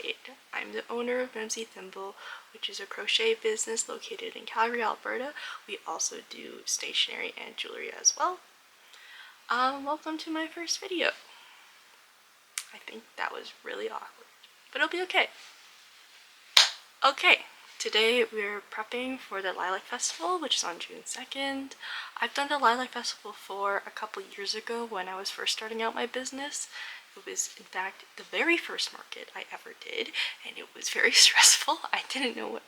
Crocheted. I'm the owner of Mimzy Thimble, which is a crochet business located in Calgary, Alberta. We also do stationery and jewelry as well. Welcome to my first video. I think that was really awkward, but it'll be okay. Okay, today we're prepping for the Lilac Festival, which is on June 2nd. I've done the Lilac Festival before a couple years ago when I was first starting out my business. It was, in fact, the very first market I ever did, and it was very stressful. I didn't know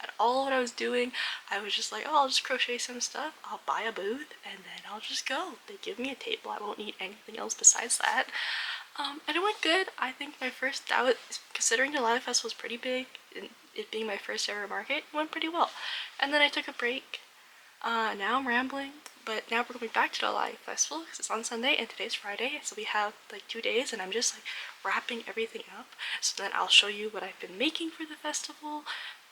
at all what I was doing. I was just like, oh, I'll just crochet some stuff, I'll buy a booth, and then I'll just go. They give me a table, I won't need anything else besides that. And it went good. I think my first, considering the Lilac Festival was pretty big, and it being my first ever market, it went pretty well. And then I took a break. Now I'm rambling, but now we're going back to the Lilac Festival because it's on Sunday and today's Friday, so we have like 2 days, and I'm just like wrapping everything up. So then I'll show you what I've been making for the festival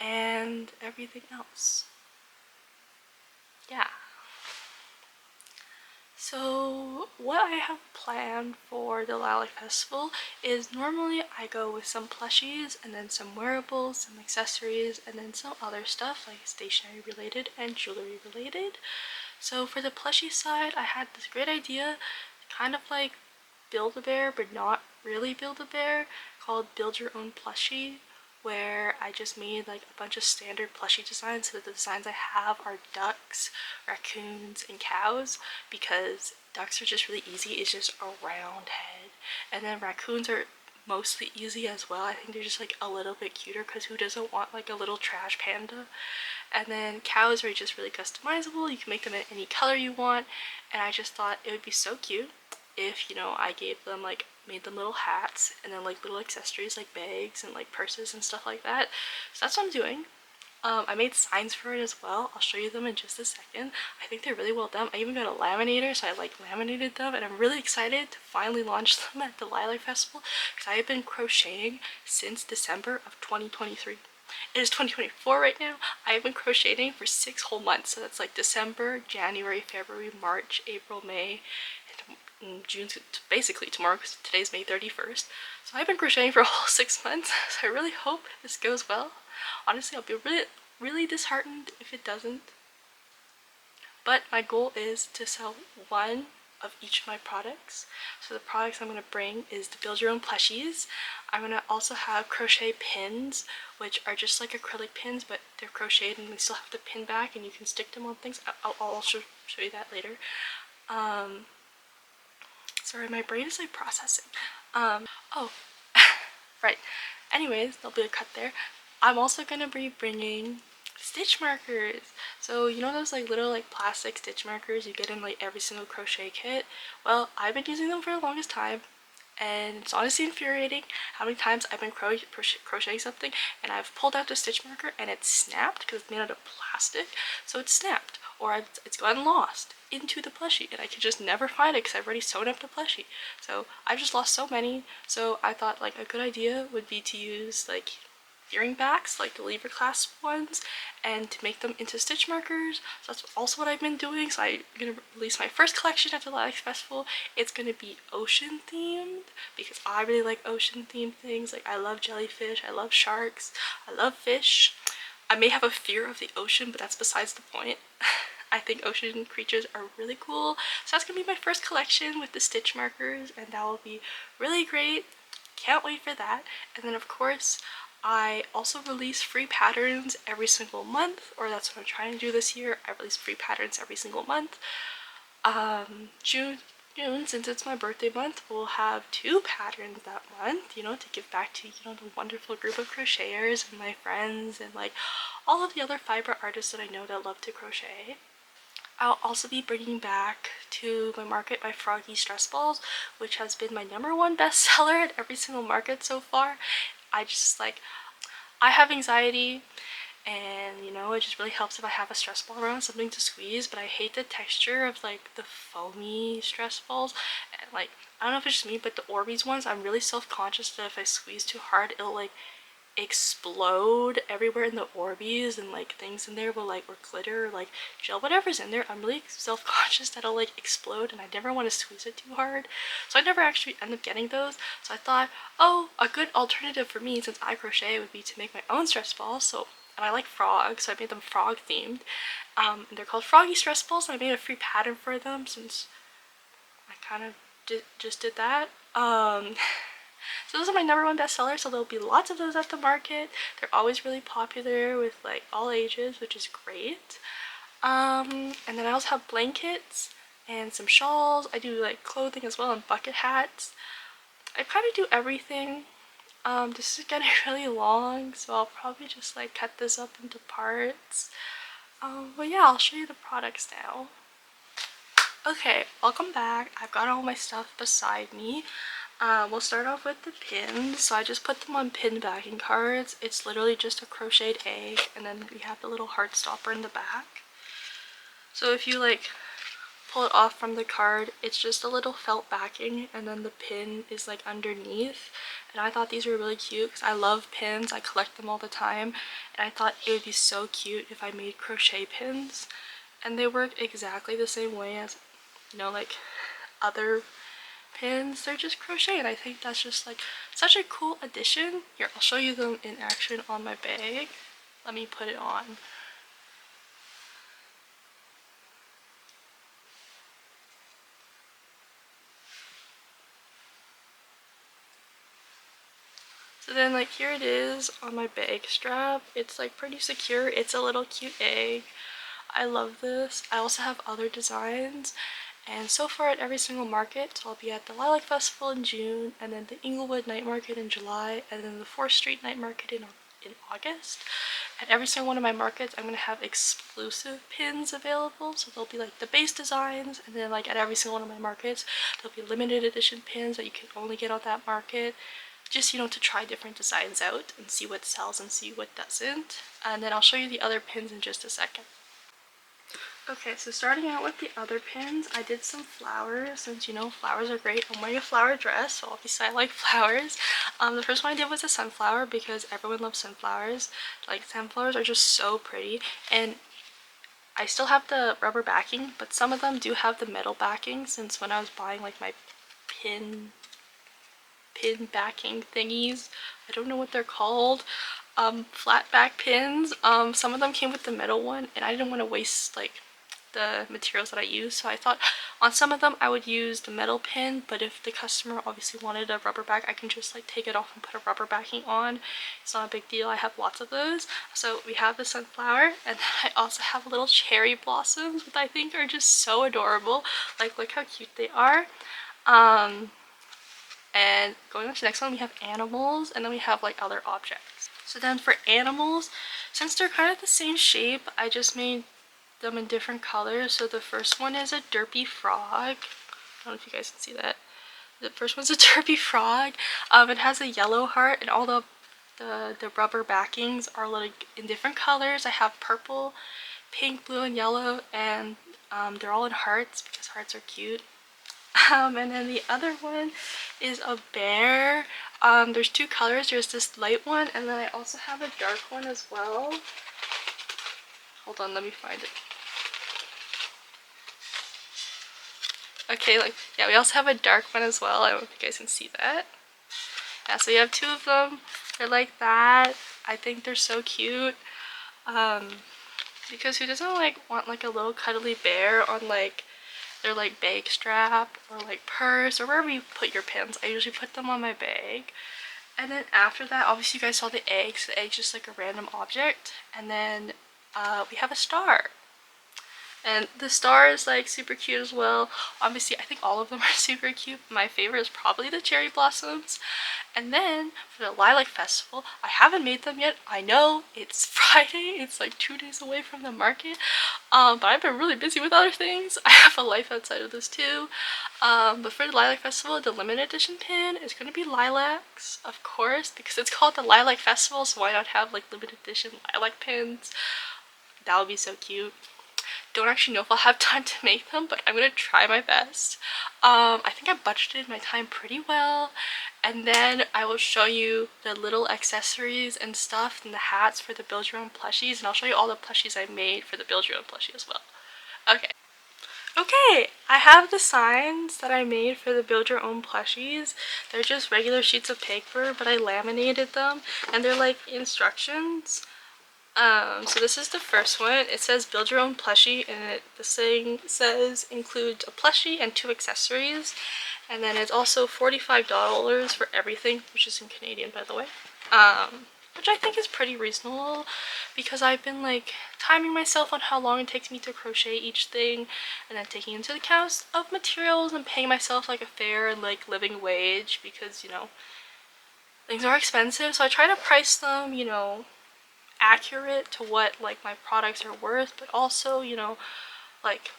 and everything else. Yeah. So what I have planned for the Lilac Festival is normally I go with some plushies and then some wearables, some accessories, and then some other stuff like stationery related and jewelry related. So for the plushie side, I had this great idea to kind of like Build-A-Bear but not really Build-A-Bear, called Build Your Own Plushie, where I just made like a bunch of standard plushie designs. So the designs I have are ducks, raccoons, and cows, because ducks are just really easy. It's just a round head, and then raccoons are mostly easy as well. I think they're just like a little bit cuter because who doesn't want like a little trash panda? And then cows are just really customizable. You can make them in any color you want, and I just thought it would be so cute if, you know, I gave them like, made them little hats and then like little accessories like bags and like purses and stuff like that. So that's what I'm doing. I made signs for it as well. I'll show you them in just a second. I think they're really well done. I even got a laminator, so I like laminated them, and I'm really excited to finally launch them at the Lilac Festival because I have been crocheting since December of 2023. It is 2024 right now. I have been crocheting for 6 whole months, so that's like December, January, February, March, April, May, and June, basically tomorrow because today's May 31st. So I've been crocheting for a whole 6 months, so I really hope this goes well. Honestly, I'll be really disheartened if it doesn't. But my goal is to sell one of each of my products. So the products I'm going to bring is the Build Your Own Plushies. I'm going to also have crochet pins, which are just like acrylic pins, but they're crocheted and they still have the pin back and you can stick them on things. I'll also show you that later. Sorry, my brain is like processing. Oh, right. Anyways, there'll be a cut there. I'm also going to be bringing stitch markers. So you know those like little like plastic stitch markers you get in like every single crochet kit? Well, I've been using them for the longest time, and it's honestly infuriating how many times I've been crocheting something and I've pulled out the stitch marker and it's snapped because it's made out of plastic, so it's snapped, or it's gotten lost into the plushie and I could just never find it because I've already sewn up the plushie. So I've just lost so many, so I thought like a good idea would be to use like earring backs, like the lever clasp ones, and to make them into stitch markers. So that's also what I've been doing. So I'm going to release my first collection at the Lilac Festival. It's going to be ocean themed because I really like ocean themed things. Like I love jellyfish, I love sharks, I love fish. I may have a fear of the ocean, but that's besides the point. I think ocean creatures are really cool. So that's going to be my first collection with the stitch markers, and that will be really great. Can't wait for that. And then of course, I also release free patterns every single month, or that's what I'm trying to do this year. I release free patterns every single month. June, since it's my birthday month, we'll have 2 patterns that month, you know, to give back to, you know, the wonderful group of crocheters and my friends and like all of the other fiber artists that I know that love to crochet. I'll also be bringing back to my market my Froggy stress balls, which has been my #1 bestseller at every single market so far. I have anxiety, and you know, it just really helps if I have a stress ball around, something to squeeze, but I hate the texture of like the foamy stress balls, and like I don't know if it's just me, but the Orbeez ones, I'm really self-conscious that if I squeeze too hard it'll like explode everywhere in the Orbeez, and like things in there will like, or glitter, or like gel, whatever's in there. I'm really self-conscious that it'll like explode, and I never want to squeeze it too hard, so I never actually end up getting those. So I thought, oh, a good alternative for me since I crochet would be to make my own stress balls. So, and I like frogs, so I made them frog themed. And they're called Froggy Stress Balls, and I made a free pattern for them since I kind of just did that. So those are my #1 bestseller, so there'll be lots of those at the market. They're always really popular with like all ages, which is great. And then I also have blankets and some shawls. I do like clothing as well, and bucket hats. I kind of do everything. This is getting really long, so I'll probably just like cut this up into parts. But yeah, I'll show you the products now. Okay, welcome back. I've got all my stuff beside me. We'll start off with the pins. So I just put them on pin backing cards. It's literally just a crocheted egg, and then we have the little heart stopper in the back. So if you like pull it off from the card, it's just a little felt backing, and then the pin is like underneath. And I thought these were really cute because I love pins. I collect them all the time, and I thought it would be so cute if I made crochet pins. And they work exactly the same way as, you know, like other pins. They're just crochet, and I think that's just like such a cool addition. Here, I'll show you them in action on my bag. Let me put it on. So then like here it is on my bag strap. It's like pretty secure. It's a little cute egg. I love this. I also have other designs, and so far at every single market. So I'll be at the Lilac Festival in June, and then the Inglewood Night Market in July, and then the 4th Street Night Market in August. At every single one of my markets, I'm going to have exclusive pins available. So there'll be like the base designs, and then like at every single one of my markets, there'll be limited edition pins that you can only get on that market. Just, you know, to try different designs out and see what sells and see what doesn't. And then I'll show you the other pins in just a second. Okay, so starting out with the other pins, I did some flowers, since you know flowers are great. I'm wearing a flower dress, so obviously I like flowers. The first one I did was a sunflower because everyone loves sunflowers. Like, sunflowers are just so pretty, and I still have the rubber backing, but some of them do have the metal backing, since when I was buying like my pin backing thingies, I don't know what they're called, flat back pins, some of them came with the metal one, and I didn't want to waste like the materials that I use, so I thought on some of them I would use the metal pin, but if the customer obviously wanted a rubber back, I can just like take it off and put a rubber backing on. It's not a big deal. I have lots of those. So we have the sunflower, and then I also have little cherry blossoms, which I think are just so adorable. Like, look how cute they are. And going on to the next one, we have animals, and then we have like other objects. So then for animals, since they're kind of the same shape, I just made them in different colors. So the first one is a derpy frog. I don't know if you guys can see that. The first one's a derpy frog. It has a yellow heart, and all the rubber backings are like in different colors. I have purple, pink, blue, and yellow, and they're all in hearts because hearts are cute. And then the other one is a bear. There's two colors. There's this light one, and then I also have a dark one as well. Hold on, let me find it. Okay, like, yeah, we also have a dark one as well. I don't know if you guys can see that. Yeah, so we have two of them. They're like that. I think they're so cute. Because who doesn't like want like a little cuddly bear on like their like bag strap or like purse or wherever you put your pins. I usually put them on my bag. And then after that, obviously you guys saw the eggs. The egg's just like a random object. And then we have a star. And the star is like super cute as well. Obviously, I think all of them are super cute. My favorite is probably the cherry blossoms. And then for the Lilac Festival, I haven't made them yet. I know it's Friday. It's like 2 days away from the market. But I've been really busy with other things. I have a life outside of this too. But for the Lilac Festival, the limited edition pin is going to be lilacs, of course, because it's called the Lilac Festival. So why not have like limited edition lilac pins? That would be so cute. Don't actually know if I'll have time to make them, but I'm gonna try my best. I think I budgeted my time pretty well, and then I will show you the little accessories and stuff and the hats for the build your own plushies, and I'll show you all the plushies I made for the build your own plushie as well. Okay. Okay, I have the signs that I made for the build your own plushies. They're just regular sheets of paper, but I laminated them, and they're like instructions. So this is the first one. It says build your own plushie, and the saying says includes a plushie and 2 accessories. And then it's also $45 for everything, which is in Canadian, by the way. Which I think is pretty reasonable, because I've been like timing myself on how long it takes me to crochet each thing, and then taking into account of materials and paying myself like a fair and like living wage, because you know things are expensive. So I try to price them, you know, accurate to what like my products are worth, but also, you know, like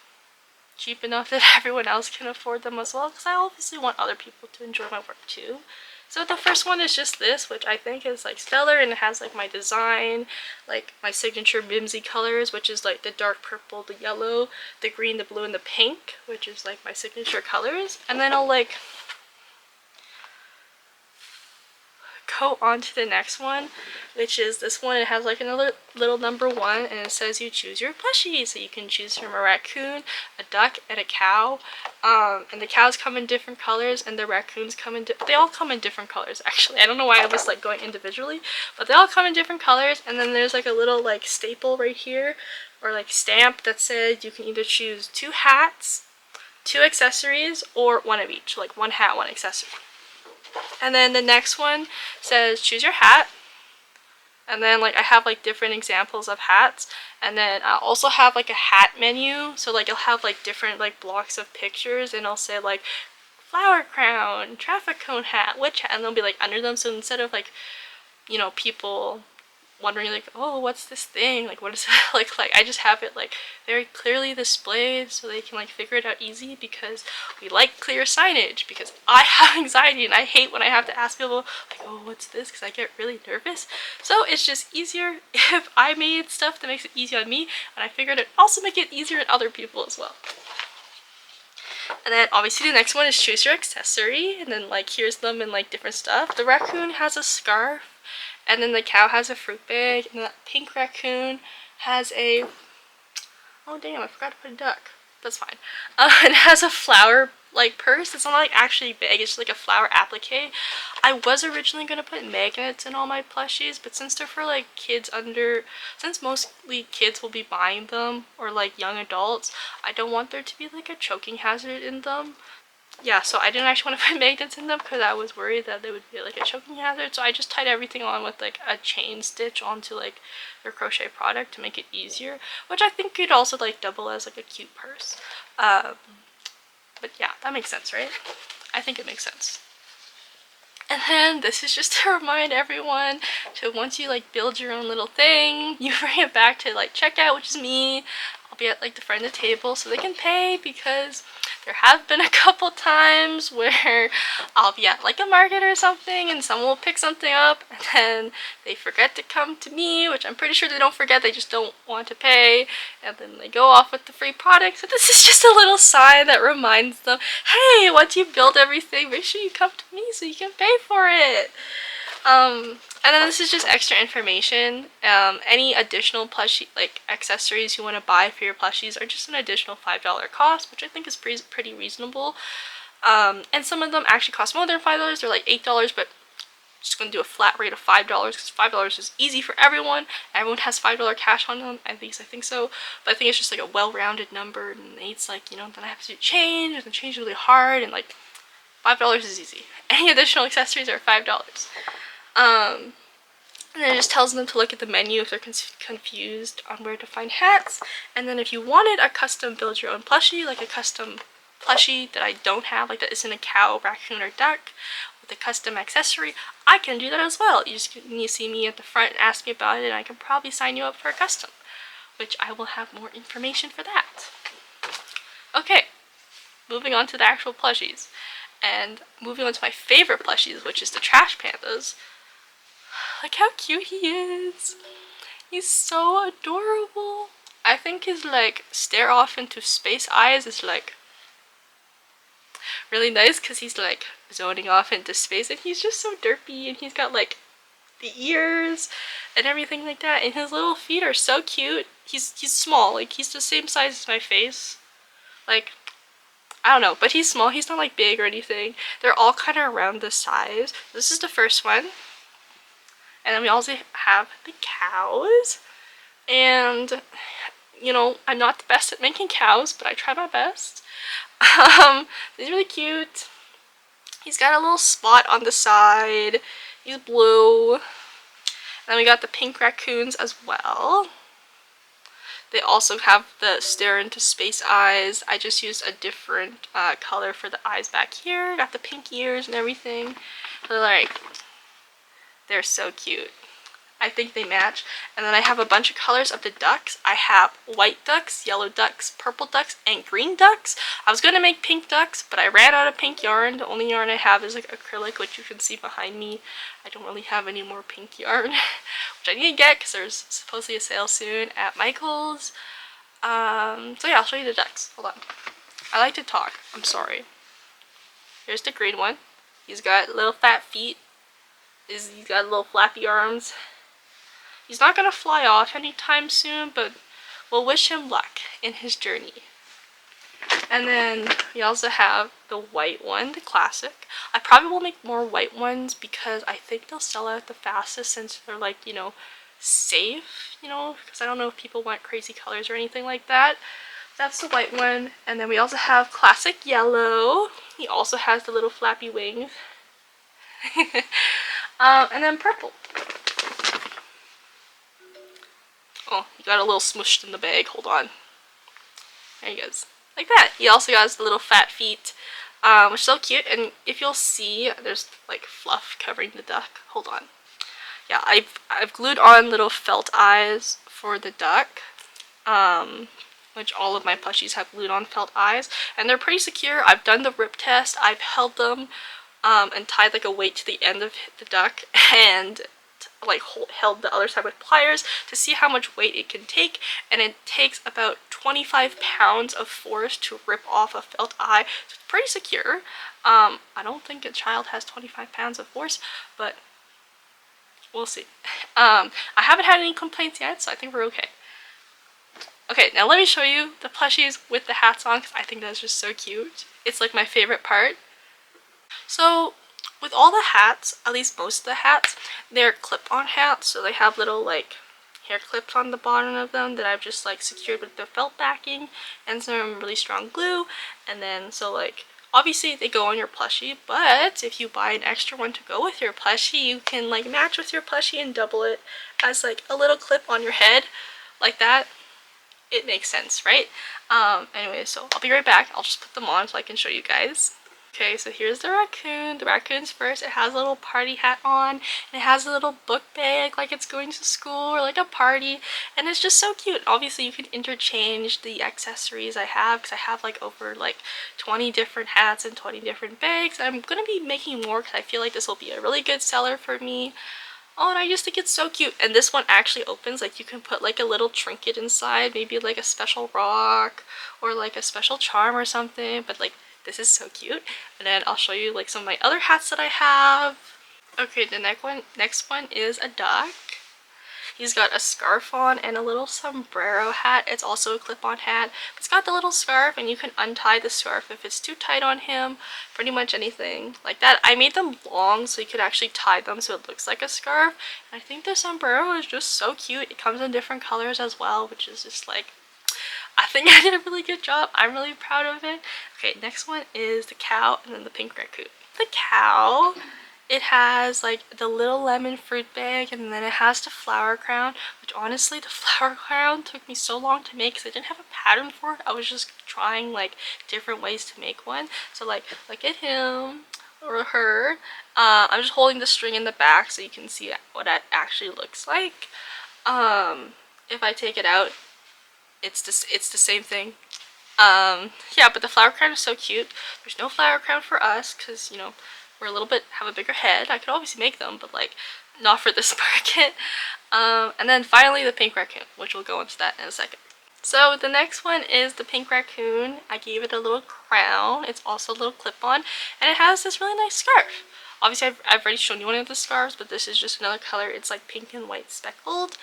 cheap enough that everyone else can afford them as well, because I obviously want other people to enjoy my work too. So the first one is just this, which I think is like stellar, and it has like my design, like my signature Mimzy colors, which is like the dark purple, the yellow, the green, the blue, and the pink, which is like my signature colors. And then I'll like go on to the next one, which is this one. It has like another little number 1, and it says you choose your plushie. So you can choose from a raccoon, a duck, and a cow. And the cows come in different colors, and the raccoons come in they all come in different colors actually. I don't know why I was like going individually, but they all come in different colors. And then there's like a little like staple right here, or like stamp, that says you can either choose 2 hats, 2 accessories, or 1 of each, like 1 hat, 1 accessory. And then the next one says choose your hat, and then like I have like different examples of hats, and then I also have like a hat menu. So like you'll have like different like blocks of pictures, and I'll say like flower crown, traffic cone hat, witch hat, and they'll be like under them. So instead of like, you know, people wondering like, oh, what's this thing, like what does it look like, I just have it like very clearly displayed so they can like figure it out easy, because we like clear signage, because I have anxiety and I hate when I have to ask people like, oh, what's this, because I get really nervous. So it's just easier if I made stuff that makes it easy on me, and I figured it'd also make it easier on other people as well. And then obviously the next one is choose your accessory, and then like here's them in like different stuff. The raccoon has a scarf, and then the cow has a fruit bag, and the pink raccoon has a, oh damn, I forgot to put a duck. That's fine. It has a flower like purse. It's not like actually big, it's just like a flower applique. I was originally going to put magnets in all my plushies, but since they're for like kids under, since mostly kids will be buying them, or like young adults, I don't want there to be like a choking hazard in them. Yeah, so I didn't actually want to put magnets in them because I was worried that they would be like a choking hazard. So I just tied everything on with like a chain stitch onto like their crochet product to make it easier, which I think could also like double as like a cute purse. But yeah, that makes sense, right? I think it makes sense. And then this is just to remind everyone to, once you like build your own little thing, you bring it back to like checkout, which is me. I'll be at like the front of the table so they can pay, because there have been a couple times where I'll be at like a market or something and someone will pick something up and then they forget to come to me, which I'm pretty sure they don't forget, they just don't want to pay, and then they go off with the free product. So this is just a little sign that reminds them, hey, once you build everything, make sure you come to me so you can pay for it. And then this is just extra information. Any additional plushie like accessories you want to buy for your plushies are just an additional $5 cost, which I think is pretty reasonable. And some of them actually cost more than $5. They're like $8, but I'm just going to do a flat rate of $5 because $5 is easy for everyone. Everyone has $5 cash on them, at least I think so. But I think it's just like a well-rounded number, and it's like, you know, then I have to do change, and the change is really hard, and like $5 is easy. Any additional accessories are $5. And then it just tells them to look at the menu if they're confused on where to find hats. And then if you wanted a custom build your own plushie, like a custom plushie that I don't have, like that isn't a cow, raccoon, or duck, with a custom accessory, I can do that as well. You just need to see me at the front and ask me about it, and I can probably sign you up for a custom, which I will have more information for that. Okay, moving on to the actual plushies. And moving on to my favorite plushies, which is the Trash Pandas. Look how cute he is. He's so adorable. I think his like stare off into space eyes is like really nice because he's like zoning off into space, and he's just so derpy, and he's got like the ears and everything like that, and his little feet are so cute. He's small, like he's the same size as my face. Like, I don't know, but he's small. He's not like big or anything. They're all kind of around this size. This is the first one. And then we also have the cows. And, you know, I'm not the best at making cows, but I try my best. He's really cute. He's got a little spot on the side. He's blue. And then we got the pink raccoons as well. They also have the stare into space eyes. I just used a different color for the eyes back here. Got the pink ears and everything. They're so cute. I think they match. And then I have a bunch of colors of the ducks. I have white ducks, yellow ducks, purple ducks, and green ducks. I was going to make pink ducks, but I ran out of pink yarn. The only yarn I have is like acrylic, which you can see behind me. I don't really have any more pink yarn, which I need to get because there's supposedly a sale soon at Michael's. So yeah, I'll show you the ducks. Hold on. I like to talk. I'm sorry. Here's the green one. He's got little fat feet. He's got little flappy arms. He's not going to fly off anytime soon, but we'll wish him luck in his journey. And then we also have the white one, the classic. I probably will make more white ones because I think they'll sell out the fastest since they're like, you know, safe, you know, because I don't know if people want crazy colors or anything like that. That's the white one. And then we also have classic yellow. He also has the little flappy wings. And then purple. Oh, he got a little smushed in the bag. Hold on. There he goes. Like that. He also has the little fat feet, which is so cute. And if you'll see, there's like fluff covering the duck. Hold on. Yeah, I've glued on little felt eyes for the duck, which all of my plushies have glued on felt eyes, and they're pretty secure. I've done the rip test. I've held them and tied like a weight to the end of the duck, and like held the other side with pliers to see how much weight it can take, and it takes about 25 pounds of force to rip off a felt eye, so it's pretty secure. I don't think a child has 25 pounds of force, but we'll see. I haven't had any complaints yet, so I think we're okay. Okay, now let me show you the plushies with the hats on, because I think that's just so cute. It's like my favorite part. So with all the hats, at least most of the hats, they're clip-on hats, so they have little like hair clips on the bottom of them that I've just like secured with the felt backing and some really strong glue. And then so like obviously they go on your plushie, but if you buy an extra one to go with your plushie, you can like match with your plushie and double it as like a little clip on your head like that. It makes sense, right? Anyway, so I'll be right back. I'll just put them on so I can show you guys. Okay, so here's the raccoon. The raccoon's first. It has a little party hat on, and it has a little book bag like it's going to school or like a party, and it's just so cute. Obviously, you can interchange the accessories I have, because I have like over like 20 different hats and 20 different bags. I'm gonna be making more because I feel like this will be a really good seller for me. Oh, and I just think it's so cute. And this one actually opens, like you can put like a little trinket inside, maybe like a special rock or like a special charm or something, but like this is so cute. And then I'll show you like some of my other hats that I have. Okay, the next one is a duck. He's got a scarf on and a little sombrero hat. It's also a clip-on hat. It's got the little scarf, and you can untie the scarf if it's too tight on him. Pretty much anything like that. I made them long so you could actually tie them so it looks like a scarf. And I think the sombrero is just so cute. It comes in different colors as well, which is just like, I think I did a really good job. I'm really proud of it. Okay, next one is the cow and then the pink raccoon. The cow, it has like the little lemon fruit bag, and then it has the flower crown, which honestly the flower crown took me so long to make because I didn't have a pattern for it. I was just trying like different ways to make one. So like look at him or her. I'm just holding the string in the back so you can see what that actually looks like. If I take it out, it's the same thing. Yeah, but the flower crown is so cute. There's no flower crown for us because, you know, we're a little bit, have a bigger head. I could obviously make them, but like not for this market. And then finally the pink raccoon, which we'll go into that in a second. So the next one is the pink raccoon. I gave it a little crown. It's also a little clip-on, and it has this really nice scarf. Obviously, I've already shown you one of the scarves, but this is just another color. It's like pink and white speckled,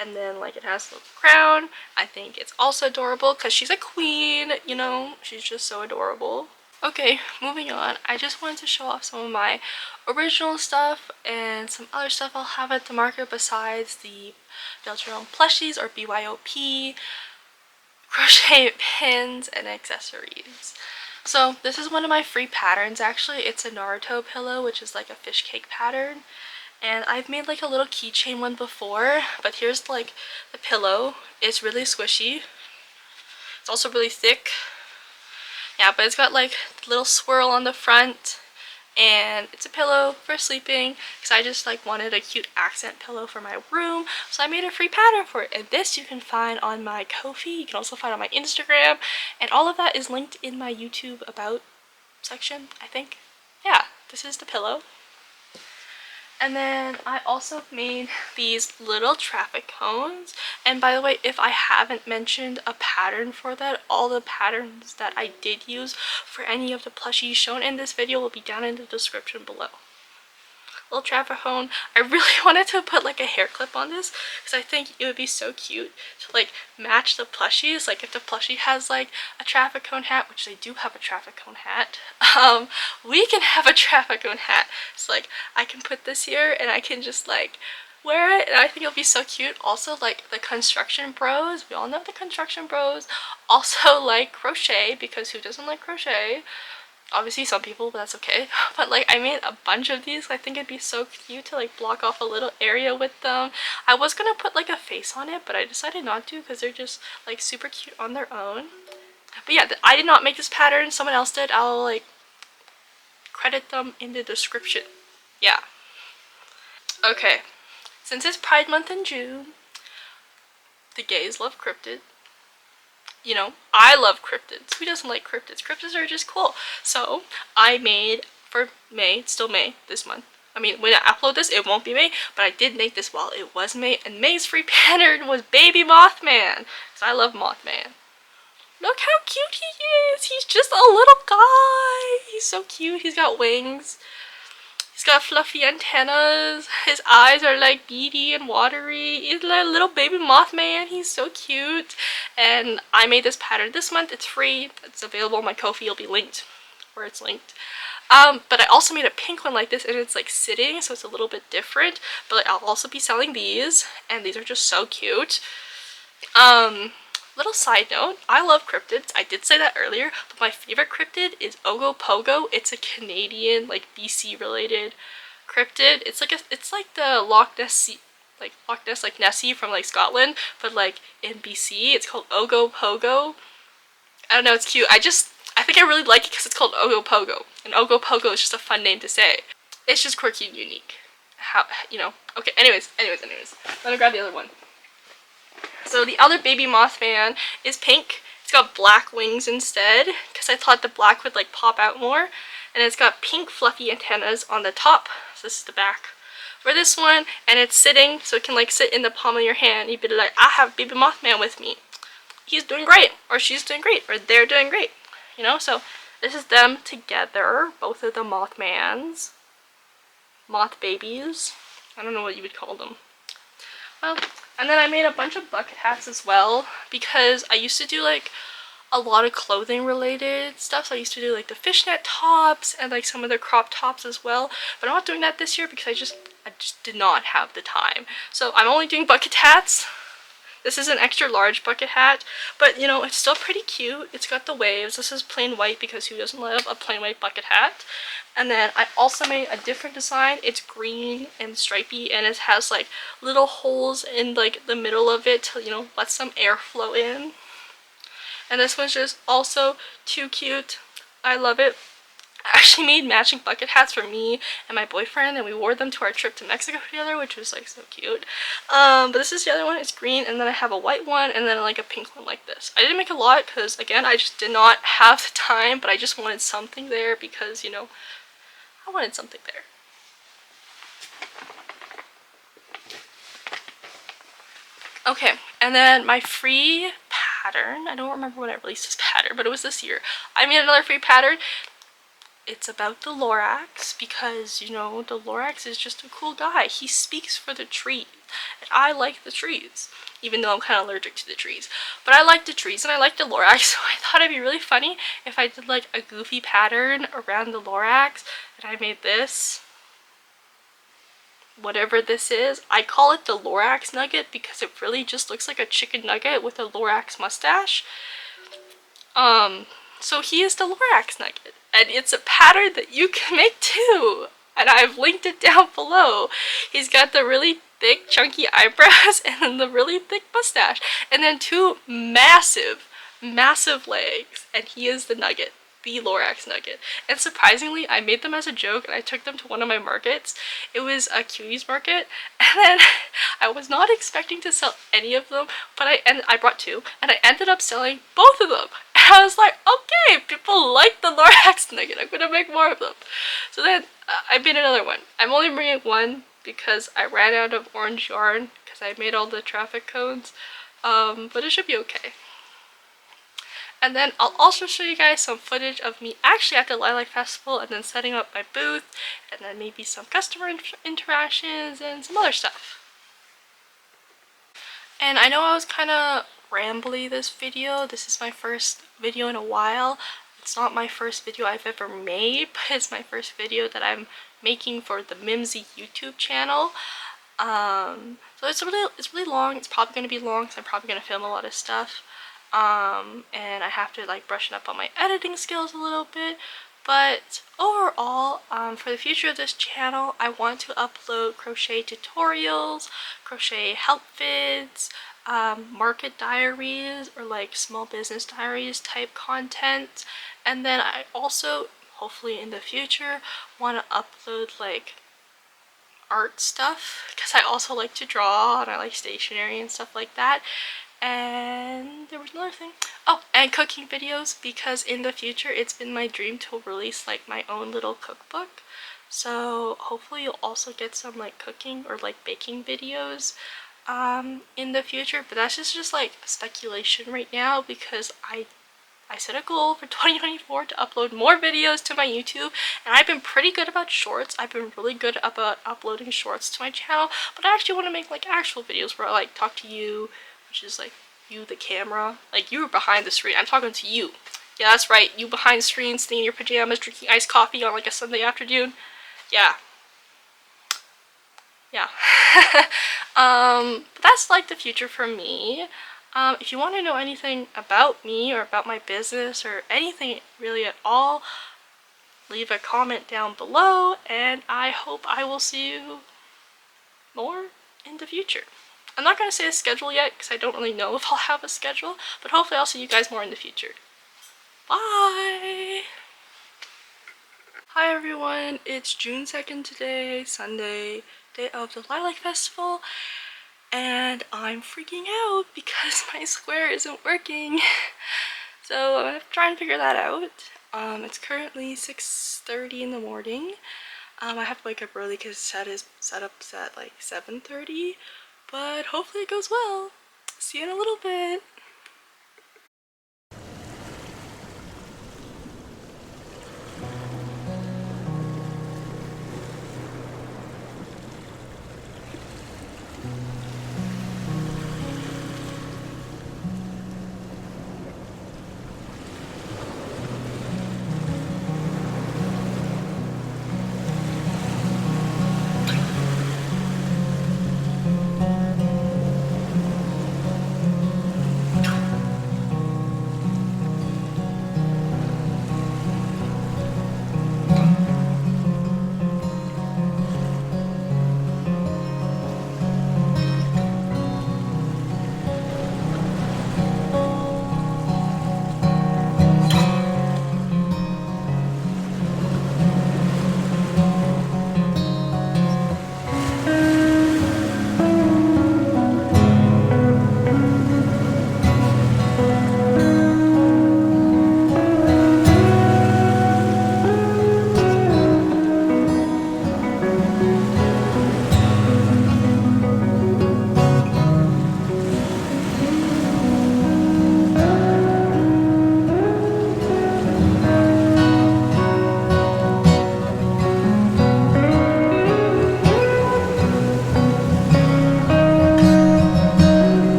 and then like it has a little crown. I think it's also adorable because she's a queen, you know, she's just so adorable. Okay, moving on. I just wanted to show off some of my original stuff and some other stuff I'll have at the market besides the Build Your Own Plushies or BYOP, crochet pins, and accessories. So this is one of my free patterns actually. It's a Naruto pillow, which is like a fish cake pattern. And I've made like a little keychain one before, but here's like the pillow. It's really squishy. It's also really thick. Yeah, but it's got like a little swirl on the front, and it's a pillow for sleeping because I just like wanted a cute accent pillow for my room, so I made a free pattern for it. And this you can find on my Kofi. You can also find on my Instagram, and all of that is linked in my YouTube about section, I think. Yeah, this is the pillow. And then I also made these little traffic cones. And by the way, if I haven't mentioned a pattern for that, all the patterns that I did use for any of the plushies shown in this video will be down in the description below. Little traffic cone. I really wanted to put like a hair clip on this because I think it would be so cute to like match the plushies. Like if the plushie has like a traffic cone hat, which they do have a traffic cone hat, we can have a traffic cone hat. So like I can put this here and I can just like wear it, and I think it'll be so cute. Also, like the construction bros, we all know the construction bros also like crochet, because who doesn't like crochet? Obviously some people, but that's okay. But like I made a bunch of these. I think it'd be so cute to like block off a little area with them. I was gonna put like a face on it, but I decided not to because they're just like super cute on their own. But yeah, I did not make this pattern, someone else did. I'll like credit them in the description. Yeah. Okay, since it's Pride Month in June, the gays love cryptid. You know, I love cryptids. Who doesn't like cryptids? Cryptids are just cool. So I made for May, it's still May this month. I mean, when I upload this, it won't be May, but I did make this while it was May, and May's free pattern was Baby Mothman. So I love Mothman. Look how cute he is. He's just a little guy. He's so cute. He's got wings. He's got fluffy antennas. His eyes are like beady and watery. He's like a little baby Mothman. He's so cute. And I made this pattern this month. It's free. It's available on my Kofi. It'll be linked where it's linked. But I also made a pink one like this, and it's like sitting, so it's a little bit different. But like, I'll also be selling these, and these are just so cute. Little side note, I love cryptids. I did say that earlier, but my favorite cryptid is Ogopogo. It's a Canadian, like BC related cryptid. It's like the Loch Ness, like Nessie from like Scotland, but like in BC. It's called Ogopogo. I don't know, it's cute. I think I really like it because it's called Ogopogo, and Ogopogo is just a fun name to say. It's just quirky and unique. How, you know? Okay. Anyways. Let me grab the other one. So the other Baby Mothman is pink. It's got black wings instead, because I thought the black would like pop out more. And it's got pink fluffy antennas on the top. So this is the back for this one. And it's sitting, so it can like sit in the palm of your hand. You'd be like, I have Baby Mothman with me. He's doing great, or she's doing great, or they're doing great. You know, so this is them together. Both of the Mothmans. Moth babies. I don't know what you would call them. Well, and then I made a bunch of bucket hats as well, because I used to do like a lot of clothing related stuff. So I used to do like the fishnet tops and like some of the crop tops as well, but I'm not doing that this year because I just did not have the time. So I'm only doing bucket hats. This is an extra large bucket hat, but you know, it's still pretty cute. It's got the waves. This is plain white because who doesn't love a plain white bucket hat? And then I also made a different design. It's green and stripy, and it has like little holes in like the middle of it to, you know, let some air flow in. And this one's just also too cute. I love it. I actually made matching bucket hats for me and my boyfriend, and we wore them to our trip to Mexico together, which was like so cute. But this is the other one. It's green, and then I have a white one, and then like a pink one like this. I didn't make a lot because again, I just did not have the time, but I just wanted something there because, you know, I wanted something there. Okay, and then my free pattern. I don't remember when I released this pattern, but it was this year. I made another free pattern. It's about the Lorax because, you know, the Lorax is just a cool guy. He speaks for the trees, and I like the trees, even though I'm kind of allergic to the trees. But I like the trees, and I like the Lorax, so I thought it'd be really funny if I did like a goofy pattern around the Lorax, and I made this. Whatever this is, I call it the Lorax nugget because it really just looks like a chicken nugget with a Lorax mustache. So he is the Lorax nugget, and it's a pattern that you can make too, and I've linked it down below. He's got the really thick chunky eyebrows and then the really thick mustache, and then two massive legs, and he is the nugget, the Lorax nugget. And surprisingly, I made them as a joke, and I took them to one of my markets. It was a cuties market, and then I was not expecting to sell any of them, but I brought two, and I ended up selling both of them. And I was like, okay, people like the Lorax nugget, I'm gonna make more of them. So then I made another one. I'm only bringing one because I ran out of orange yarn because I made all the traffic cones, but it should be okay. And then I'll also show you guys some footage of me actually at the Lilac Festival, and then setting up my booth, and then maybe some customer interactions and some other stuff. And I know I was kind of rambly this video. This is my first video in a while. It's not my first video I've ever made, but it's my first video that I'm making for the Mimzy YouTube channel. So it's really long. It's probably going to be long because I'm probably going to film a lot of stuff. And I have to like brush up on my editing skills a little bit. But overall, for the future of this channel, I want to upload crochet tutorials, crochet help vids, market diaries, or like small business diaries type content. And then I also, hopefully in the future, want to upload like art stuff, because I also like to draw and I like stationery and stuff like that. And there was another thing. Oh, and cooking videos, because in the future it's been my dream to release like my own little cookbook. So hopefully you'll also get some like cooking or like baking videos in the future, but that's just like speculation right now, because I set a goal for 2024 to upload more videos to my YouTube, and I've been pretty good about shorts. I've been really good about uploading shorts to my channel, but I actually want to make like actual videos where I like talk to you, which is like you, the camera, like you were behind the screen. I'm talking to you. Yeah, that's right. You behind the screen, sitting in your pajamas, drinking iced coffee on like a Sunday afternoon. Yeah. Yeah. But that's like the future for me. If you want to know anything about me or about my business or anything really at all, leave a comment down below, and I hope I will see you more in the future. I'm not going to say a schedule yet because I don't really know if I'll have a schedule, but hopefully I'll see you guys more in the future. Bye! Hi everyone, it's June 2nd today, Sunday, day of the Lilac Festival, and I'm freaking out because my square isn't working. So I'm trying to figure that out. It's currently 6:30 in the morning. I have to wake up early because setup's at like 7:30, but hopefully it goes well. See you in a little bit.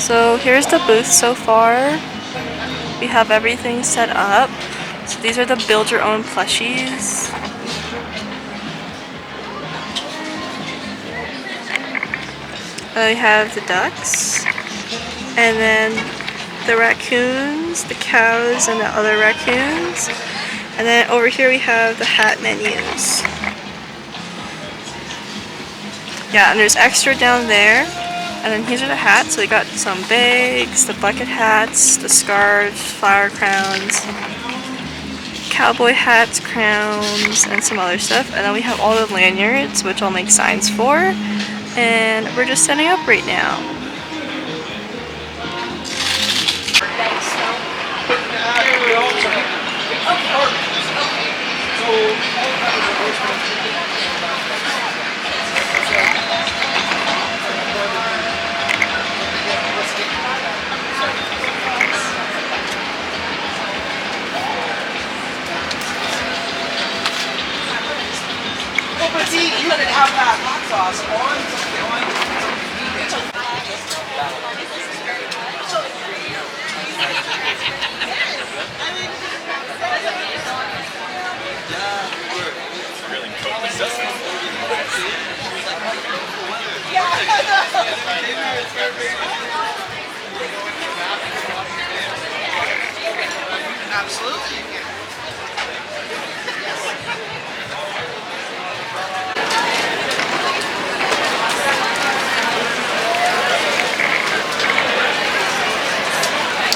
So here's the booth so far. We have everything set up. So these are the build your own plushies. We have the ducks, and then the raccoons, the cows, and the other raccoons. And then over here we have the hat menus. Yeah, and there's extra down there. And then these are the hats. So we got some bags, the bucket hats, the scarves, flower crowns, cowboy hats, crowns, and some other stuff. And then we have all the lanyards, which I'll make signs for. And we're just setting up right now. You could have that hot sauce on. Absolutely.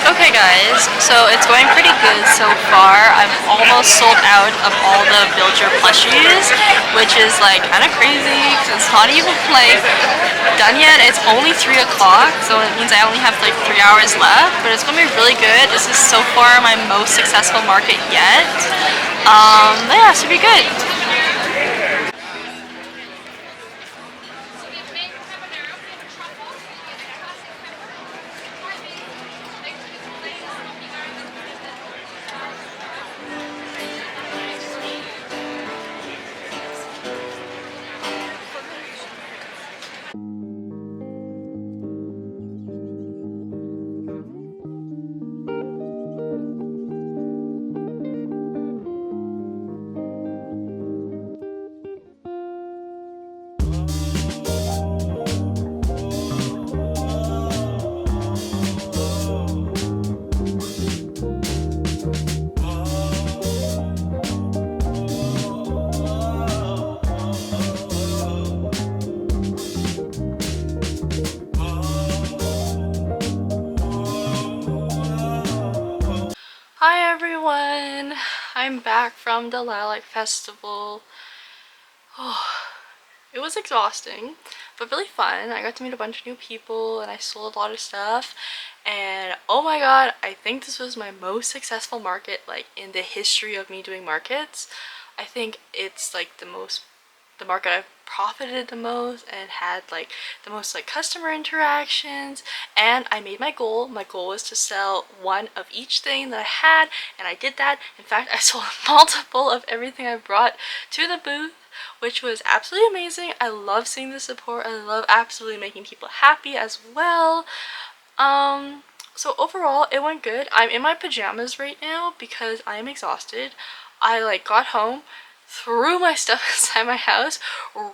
Okay guys, so it's going pretty good so far. I'm almost sold out of all the build your plushies, which is like kind of crazy because it's not even like done yet. It's only 3 o'clock, so it means I only have like 3 hours left, but it's gonna be really good. This is so far my most successful market yet. Yeah, it should be good. Hi everyone! I'm back from the Lilac Festival. Oh, it was exhausting, but really fun. I got to meet a bunch of new people and I sold a lot of stuff. And oh my god, I think this was my most successful market like in the history of me doing markets. I think it's like the market I've profited the most and had like the most like customer interactions, and I made my goal. My goal was to sell one of each thing that I had, and I did that. In fact, I sold multiple of everything I brought to the booth, which was absolutely amazing. I love seeing the support. I love absolutely making people happy as well. So overall it went good. I'm in my pajamas right now because I am exhausted. I like got home, threw my stuff inside my house,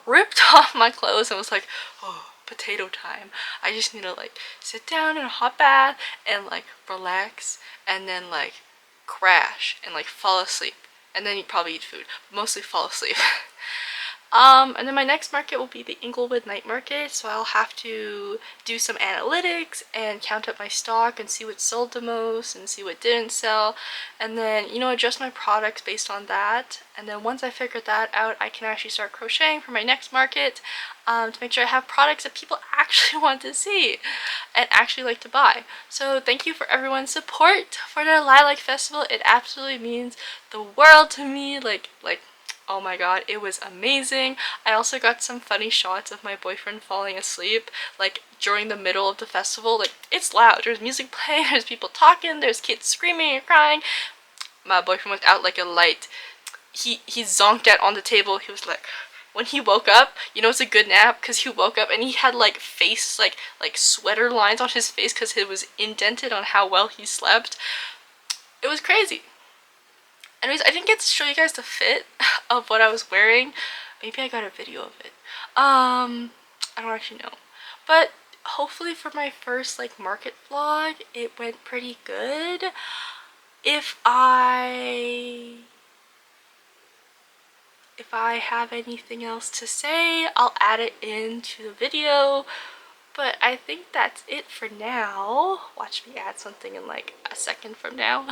ripped off my clothes, and was like, oh, potato time. I just need to like sit down in a hot bath and like relax and then like crash and like fall asleep. And then you probably eat food, mostly fall asleep. And then my next market will be the Inglewood night market, so I'll have to do some analytics and count up my stock and see what sold the most and see what didn't sell, and then, you know, adjust my products based on that. And then once I figure that out, I can actually start crocheting for my next market, to make sure I have products that people actually want to see and actually like to buy. So thank you for everyone's support for the Lilac Festival. It absolutely means the world to me. Like oh my god, it was amazing. I also got some funny shots of my boyfriend falling asleep, like during the middle of the festival. Like, it's loud, there's music playing, there's people talking, there's kids screaming and crying. My boyfriend was out like a light. He zonked out on the table. He was like, when he woke up, you know, it's a good nap because he woke up and he had like face, like sweater lines on his face because it was indented on how well he slept. It was crazy. Anyways, I didn't get to show you guys the fit of what I was wearing. Maybe I got a video of it. I don't actually know. But hopefully for my first like market vlog, it went pretty good. If I have anything else to say, I'll add it into the video. But I think that's it for now. Watch me add something in like a second from now.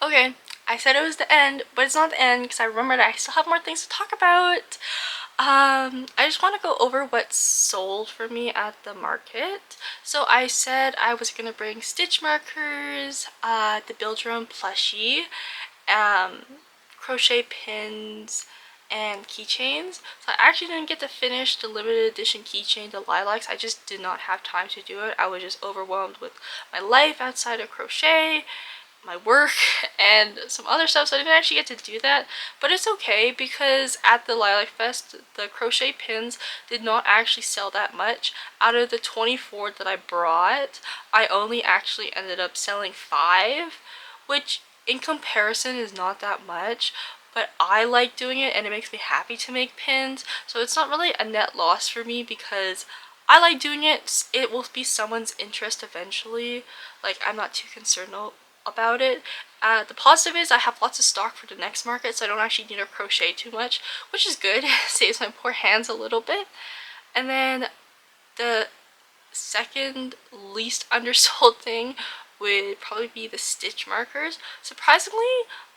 Okay, I said it was the end, but it's not the end because I remembered I still have more things to talk about. I just want to go over what sold for me at the market. So I said I was gonna bring stitch markers, the Build Your Own plushie, crochet pins, and keychains. So I actually didn't get to finish the limited edition keychain, the lilacs. I just did not have time to do it. I was just overwhelmed with my life outside of crochet, my work, and some other stuff, so I didn't actually get to do that. But it's okay because at the Lilac Fest, the crochet pins did not actually sell that much. Out of the 24 that I brought, I only actually ended up selling 5, which in comparison is not that much. But I like doing it and it makes me happy to make pins, so it's not really a net loss for me because I like doing it. It will be someone's interest eventually. Like, I'm not too concerned about it. The positive is I have lots of stock for the next market, so I don't actually need to crochet too much, which is good. Saves my poor hands a little bit. And then the second least undersold thing would probably be the stitch markers. Surprisingly,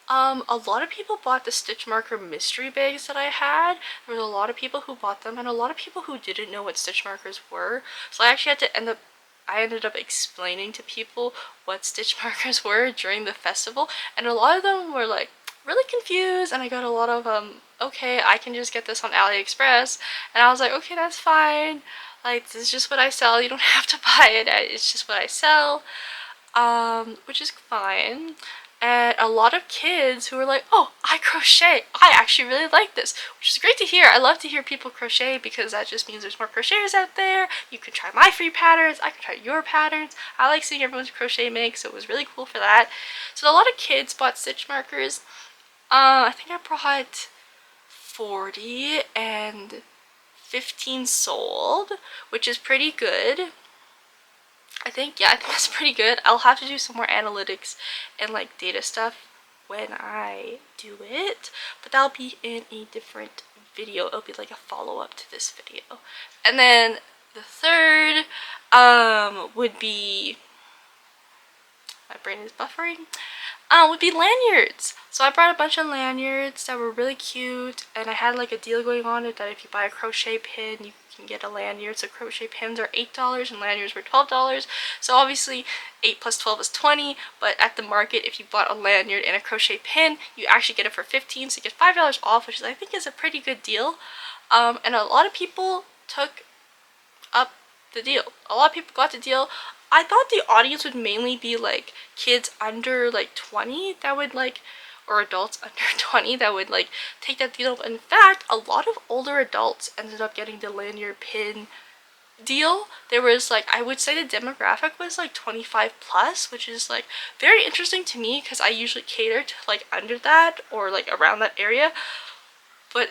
a lot of people bought the stitch marker mystery bags that I had. There was a lot of people who bought them and a lot of people who didn't know what stitch markers were. So I actually had to I ended up explaining to people what stitch markers were during the festival, and a lot of them were like really confused, and I got a lot of okay, I can just get this on AliExpress, and I was like, okay, that's fine, like this is just what I sell, you don't have to buy it, it's just what I sell, which is fine. And a lot of kids who were like, oh, I crochet, I actually really like this, which is great to hear. I love to hear people crochet because that just means there's more crocheters out there. You can try my free patterns, I can try your patterns. I like seeing everyone's crochet make, so it was really cool for that. So a lot of kids bought stitch markers. I think I brought 40 and 15 sold, which is pretty good. I think that's pretty good. I'll have to do some more analytics and like data stuff when I do it, but that'll be in a different video. It'll be like a follow-up to this video. And then the third would be, my brain is buffering, would be lanyards. So I brought a bunch of lanyards that were really cute, and I had like a deal going on it that if you buy a crochet pin, you can get a lanyard. So crochet pins are $8 and lanyards were $12. So obviously 8 plus 12 is 20, but at the market, if you bought a lanyard and a crochet pin, you actually get it for 15, so you get $5 off, which I think is a pretty good deal. And a lot of people took up the deal. A lot of people got the deal. I thought the audience would mainly be like kids under like 20 that would like, or adults under 20 that would like take that deal. In fact, a lot of older adults ended up getting the lanyard pin deal. There was like, I would say the demographic was like 25 plus, which is like very interesting to me because I usually cater to like under that or like around that area. But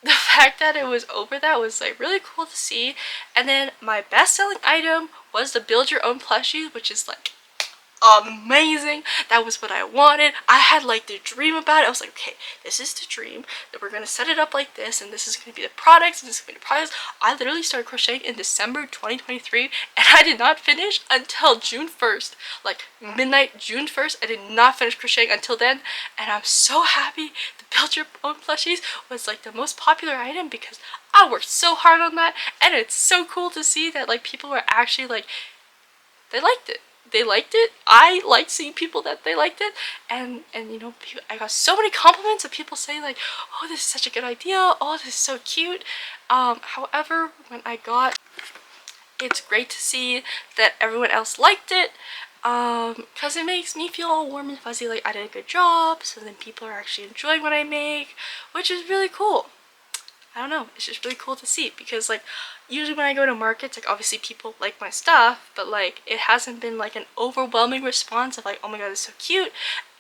the fact that it was over that was like really cool to see. And then my best selling item was the Build Your Own plushie, which is like amazing. That was what I wanted. I had like the dream about it. I was like, okay, this is the dream, that we're gonna set it up like this, and this is gonna be the products, and this is gonna be the products. I literally started crocheting in December 2023, and I did not finish until June 1st, like midnight June 1st. I did not finish crocheting until then, and I'm so happy. The Build Your Own plushies was like the most popular item because I worked so hard on that, and it's so cool to see that like people were actually like, they liked it. They liked it. I like seeing people that they liked it, and you know, I got so many compliments of people saying like, oh, this is such a good idea, oh, this is so cute. However, when I got, it's great to see that everyone else liked it, because it makes me feel all warm and fuzzy, like I did a good job, so then people are actually enjoying what I make, which is really cool. I don't know, it's just really cool to see, because like usually when I go to markets, like obviously people like my stuff, but like it hasn't been like an overwhelming response of like, oh my god, it's so cute.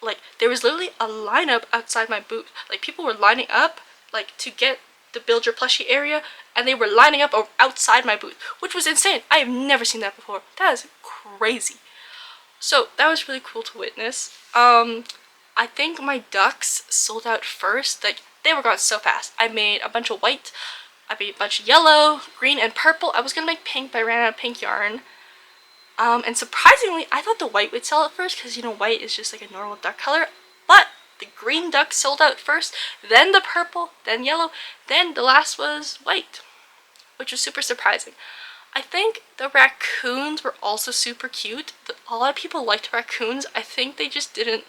Like there was literally a lineup outside my booth. Like people were lining up like to get the build your plushie area, and they were lining up outside my booth, which was insane. I have never seen that before. That is crazy. So that was really cool to witness. I think my ducks sold out first. Like they were gone so fast. I made a bunch of white, I made a bunch of yellow, green, and purple. I was gonna make pink, but I ran out of pink yarn. And surprisingly, I thought the white would sell at first, because you know white is just like a normal duck color. But the green duck sold out first, then the purple, then yellow, then the last was white, which was super surprising. I think the raccoons were also super cute. A lot of people liked raccoons. I think they just didn't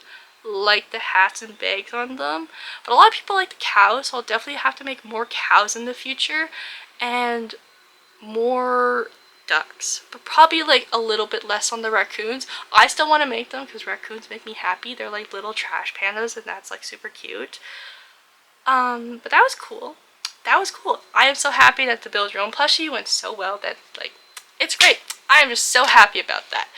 like the hats and bags on them. But a lot of people like the cows, so I'll definitely have to make more cows in the future. And more ducks, but probably like a little bit less on the raccoons. I still want to make them because raccoons make me happy. They're like little trash pandas, and that's like super cute. But that was cool. That was cool. I am so happy that the build your own plushie went so well. That like it's great. I am just so happy about that.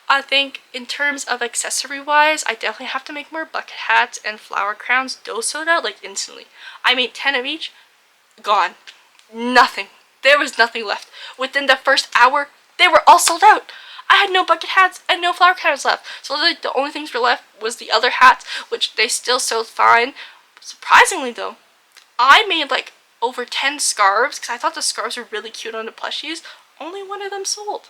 I think in terms of accessory wise, I definitely have to make more bucket hats and flower crowns. Those sold out like instantly. I made 10 of each, gone. Nothing. There was nothing left. Within the first hour, they were all sold out. I had no bucket hats and no flower crowns left. So like the only things were left was the other hats, which they still sold fine. Surprisingly though, I made like over 10 scarves because I thought the scarves were really cute on the plushies. Only one of them sold,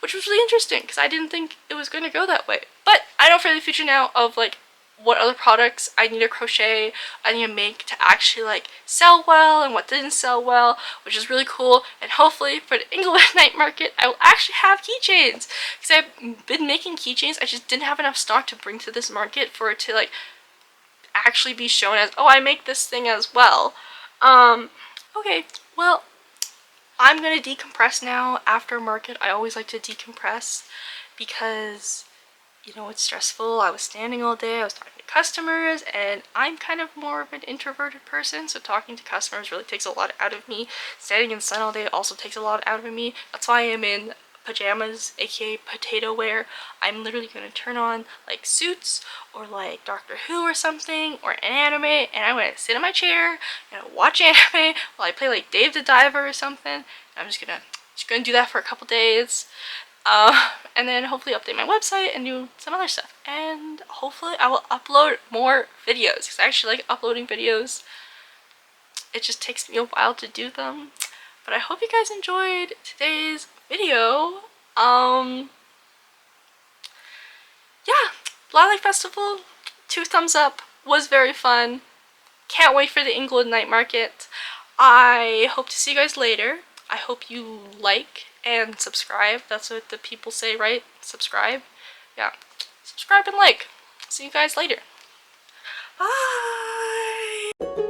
which was really interesting because I didn't think it was going to go that way. But I know for the future now of like what other products I need to crochet, I need to make to actually like sell well, and what didn't sell well, which is really cool. And hopefully for the England night market, I will actually have keychains, because I've been making keychains. I just didn't have enough stock to bring to this market for it to like actually be shown as, oh, I make this thing as well. Okay, well, I'm gonna decompress now. After market, I always like to decompress because, you know, it's stressful. I was standing all day, I was talking to customers, and I'm kind of more of an introverted person, so talking to customers really takes a lot out of me. Standing in the sun all day also takes a lot out of me. That's why I'm in pajamas, aka potato wear. I'm literally going to turn on like Suits or like Doctor Who or something, or an anime, and I'm going to sit in my chair and watch anime while I play like Dave the Diver or something. I'm just gonna do that for a couple days. And then hopefully update my website and do some other stuff. And hopefully I will upload more videos, because I actually like uploading videos. It just takes me a while to do them. But I hope you guys enjoyed today's video. Yeah, Lilac Festival, 2 thumbs up, was very fun. Can't wait for the England night market. I hope to see you guys later. I hope you like and subscribe. That's what the people say, right? Subscribe. Yeah. Subscribe and like. See you guys later. Bye!